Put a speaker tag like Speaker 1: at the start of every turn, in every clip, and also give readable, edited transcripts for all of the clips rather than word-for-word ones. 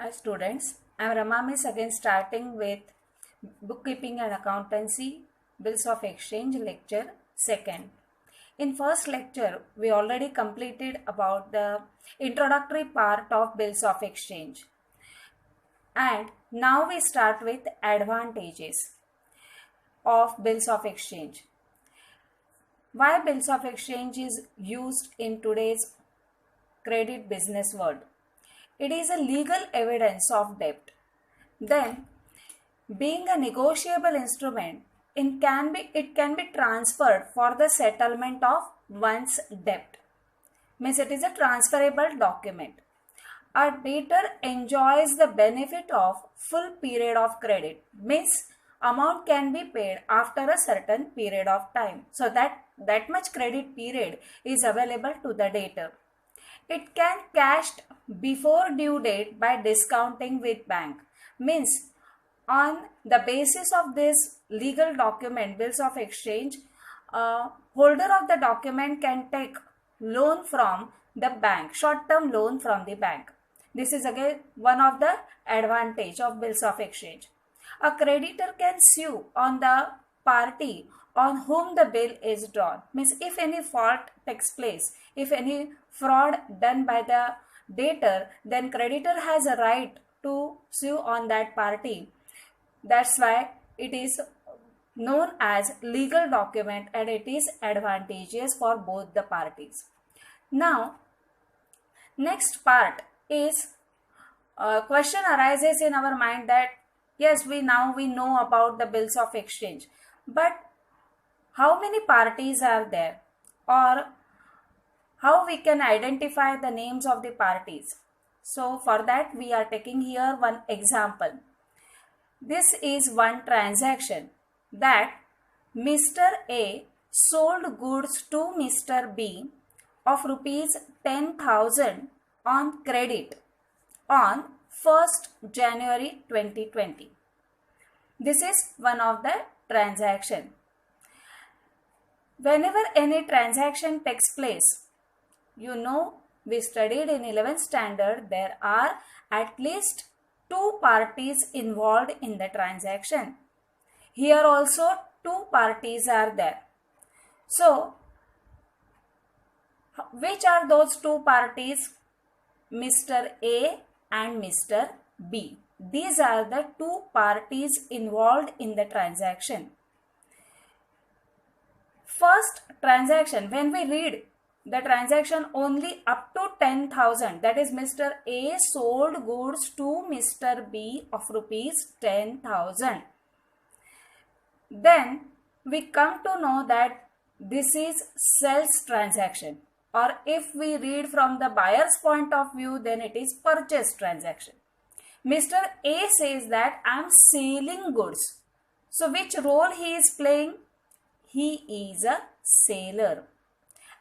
Speaker 1: Hi students, I am Rama Miss again starting with bookkeeping and accountancy bills of exchange lecture 2nd. In first lecture we already completed about the introductory part of bills of exchange, and now we start with advantages of bills of exchange. Why bills of exchange is used in today's credit business world? It is a legal evidence of debt. Then, being a negotiable instrument, it can be transferred for the settlement of one's debt. Means it is a transferable document. A debtor enjoys the benefit of full period of credit. Means amount can be paid after a certain period of time. So that much credit period is available to the debtor. It can cashed before due date by discounting with bank. Means on the basis of this legal document, bills of exchange, holder of the document can take loan from the bank, short-term loan from the bank. This is again one of the advantage of bills of exchange. A creditor can sue on the party on whom the bill is drawn. Means if any fault takes place, if any fraud done by the debtor, then creditor has a right to sue on that party. That's why it is known as legal document and it is advantageous for both the parties. Now, next part is question arises in our mind that yes, we know about the bills of exchange, but how many parties are there, or how we can identify the names of the parties? So for that we are taking here one example. This is one transaction that Mr. A sold goods to Mr. B of rupees 10,000 on credit on 1st January 2020. This is one of the transaction. Whenever any transaction takes place, we studied in 11th standard, there are at least two parties involved in the transaction. Here also two parties are there. So, which are those two parties? Mr. A and Mr. B. These are the two parties involved in the transaction. First transaction, when we read the transaction only up to 10,000, that is Mr. A sold goods to Mr. B of rupees 10,000. Then we come to know that this is sales transaction, or if we read from the buyer's point of view, then it is purchase transaction. Mr. A says that I am selling goods. So which role he is playing? He is a seller.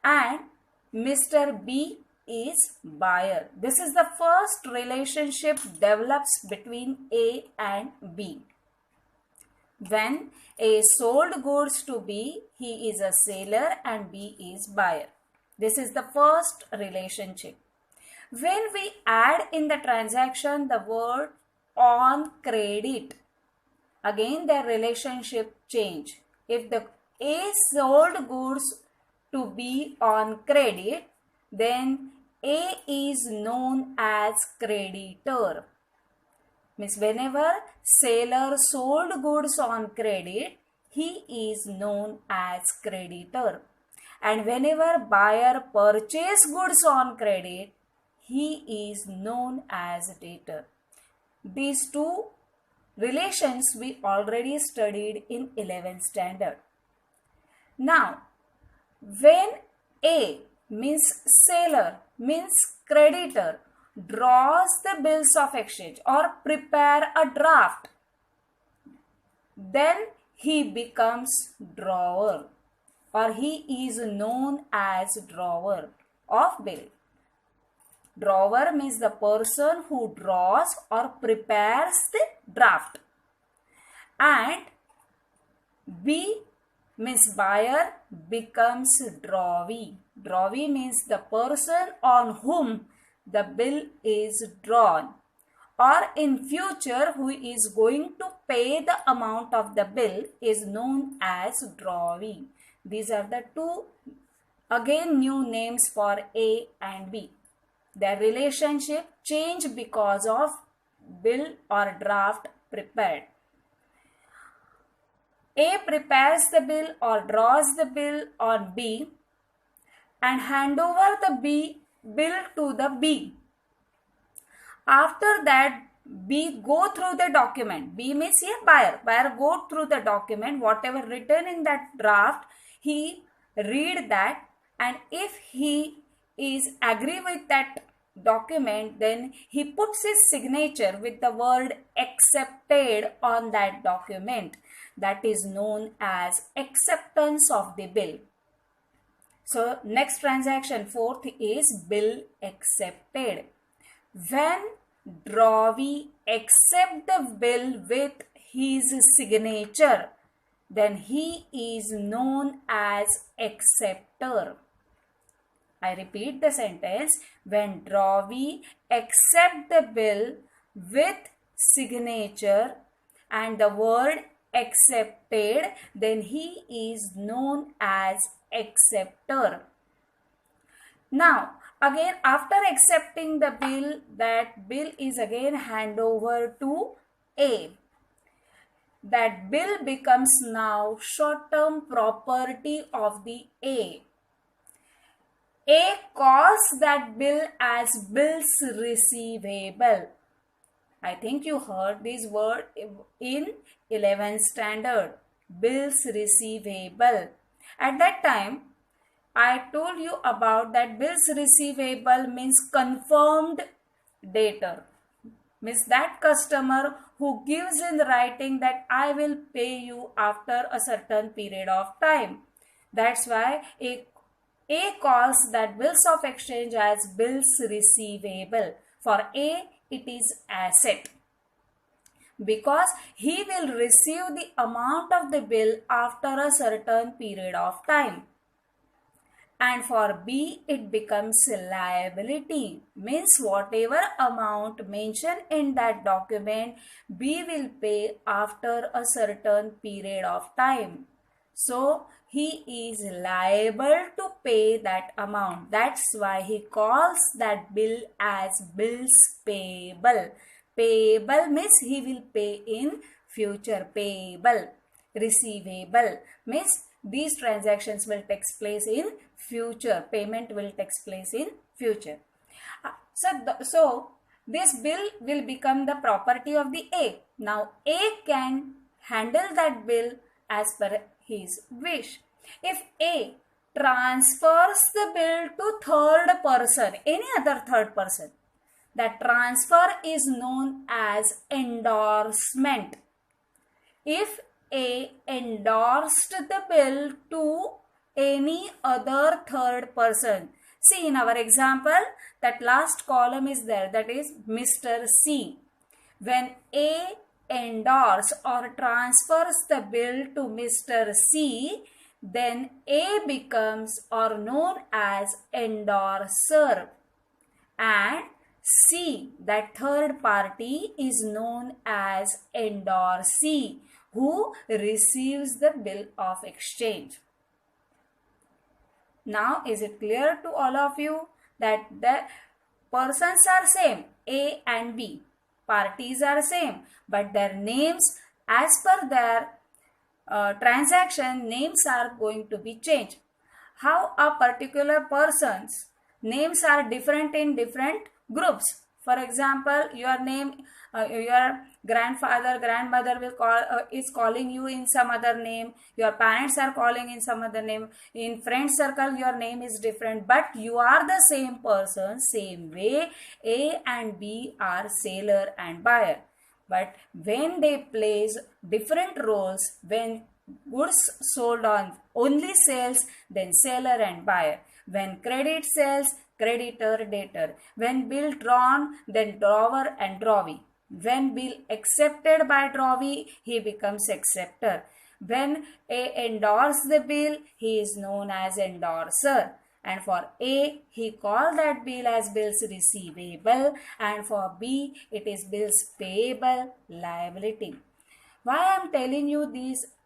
Speaker 1: And Mr. B is buyer. This is the first relationship develops between A and B. When A sold goods to B, he is a seller and B is buyer. This is the first relationship. When we add in the transaction the word on credit, again their relationship change. If the A sold goods to B on credit, then A is known as creditor. Means whenever seller sold goods on credit, he is known as creditor. And whenever buyer purchase goods on credit, he is known as debtor. These two relations we already studied in 11th standard. Now, when A means seller means creditor draws the bills of exchange or prepare a draft, then he becomes drawer, or he is known as drawer of bill. Drawer means the person who draws or prepares the draft. And B means buyer becomes drawee. Drawee means the person on whom the bill is drawn, or in future who is going to pay the amount of the bill is known as drawee. These are the two again new names for A and B. Their relationship changed because of bill or draft prepared. A prepares the bill or draws the bill on B and hand over the bill to the B. After that, B go through the document. B means here buyer. Buyer go through the document, whatever written in that draft, he read that, and if he is agree with that document, then he puts his signature with the word accepted on that document. That is known as acceptance of the bill. So next transaction, fourth, is bill accepted. When drawee accept the bill with his signature, then he is known as acceptor. I repeat the sentence. When drawee accept the bill with signature and the word accepted, then he is known as acceptor. Now, again after accepting the bill, that bill is again hand over to A. That bill becomes now short-term property of the A. A calls that bill as bills receivable. I think you heard this word in 11th standard. Bills receivable. At that time, I told you about that bills receivable means confirmed debtor. Means that customer who gives in writing that I will pay you after a certain period of time. That's why A calls that bills of exchange as bills receivable. For A, it is asset, because he will receive the amount of the bill after a certain period of time. And for B, it becomes liability. Means whatever amount mentioned in that document, B will pay after a certain period of time. So he is liable to pay that amount. That's why he calls that bill as bills payable. Payable means he will pay in future. Payable. Receivable means these transactions will take place in future. Payment will take place in future. So this bill will become the property of the A. Now A can handle that bill as per his wish. If A transfers the bill to third person, any other third person, that transfer is known as endorsement. If A endorsed the bill to any other third person, see in our example, that last column is there, that is Mr. C. When A endorse or transfers the bill to Mr. C, then A becomes or known as endorser, and C, that third party, is known as endorsee, who receives the bill of exchange. Now is it clear to all of you that the persons are same, A and B, parties are same, but their names as per their transaction, names are going to be changed. How a particular person's names are different in different groups. For example, your name, your grandfather, grandmother is calling you in some other name. Your parents are calling in some other name. In friend circle, your name is different, but you are the same person. Same way, A and B are seller and buyer. But when they plays different roles, when goods sold on only sales, then seller and buyer. When credit sales, creditor, debtor. When bill drawn, then drawer and drawee. When bill accepted by drawee, he becomes acceptor. When A endorses the bill, he is known as endorser. and for A, he called that bill as bills receivable, and for B, it is bills payable liability. Why I am telling you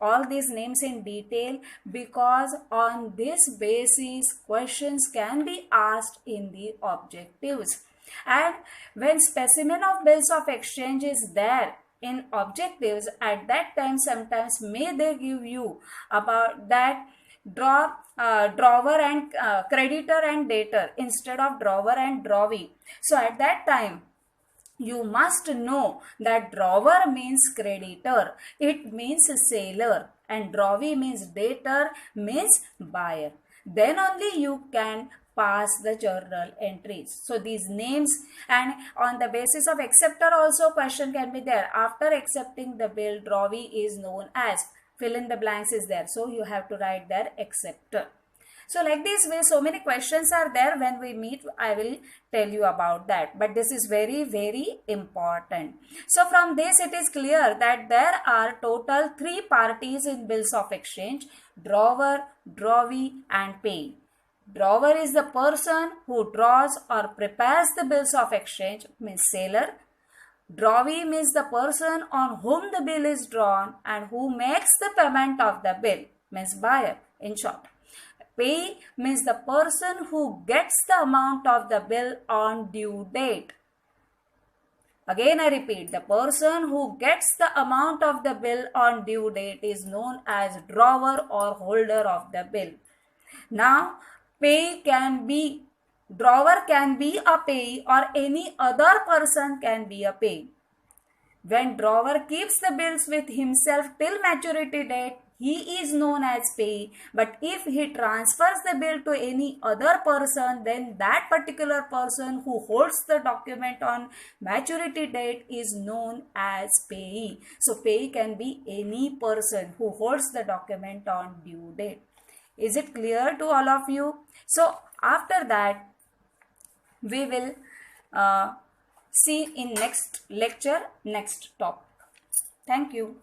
Speaker 1: all these names in detail? Because on this basis questions can be asked in the objectives. And when specimen of bills of exchange is there in objectives, at that time sometimes may they give you about that drawer and creditor and debtor instead of drawer and drawee. So at that time you must know that drawer means creditor, it means seller, and drawee means debtor, means buyer. Then only you can pass the journal entries. So these names, and on the basis of acceptor also question can be there. After accepting the bill, drawee is known as, fill in the blanks is there. So you have to write there acceptor. So like this way, so many questions are there. When we meet, I will tell you about that. But this is very, very important. So from this, it is clear that there are total 3 parties in bills of exchange: drawer, drawee, and payee. Drawer is the person who draws or prepares the bills of exchange, means seller. Drawee means the person on whom the bill is drawn and who makes the payment of the bill, means buyer in short. Payee means the person who gets the amount of the bill on due date. Again I repeat, the person who gets the amount of the bill on due date is known as drawer or holder of the bill. Now, drawer can be a payee or any other person can be a payee. When drawer keeps the bills with himself till maturity date, he is known as payee. But if he transfers the bill to any other person, then that particular person who holds the document on maturity date is known as payee. So payee can be any person who holds the document on due date. Is it clear to all of you? So after that, we will see in next lecture, next topic. Thank you.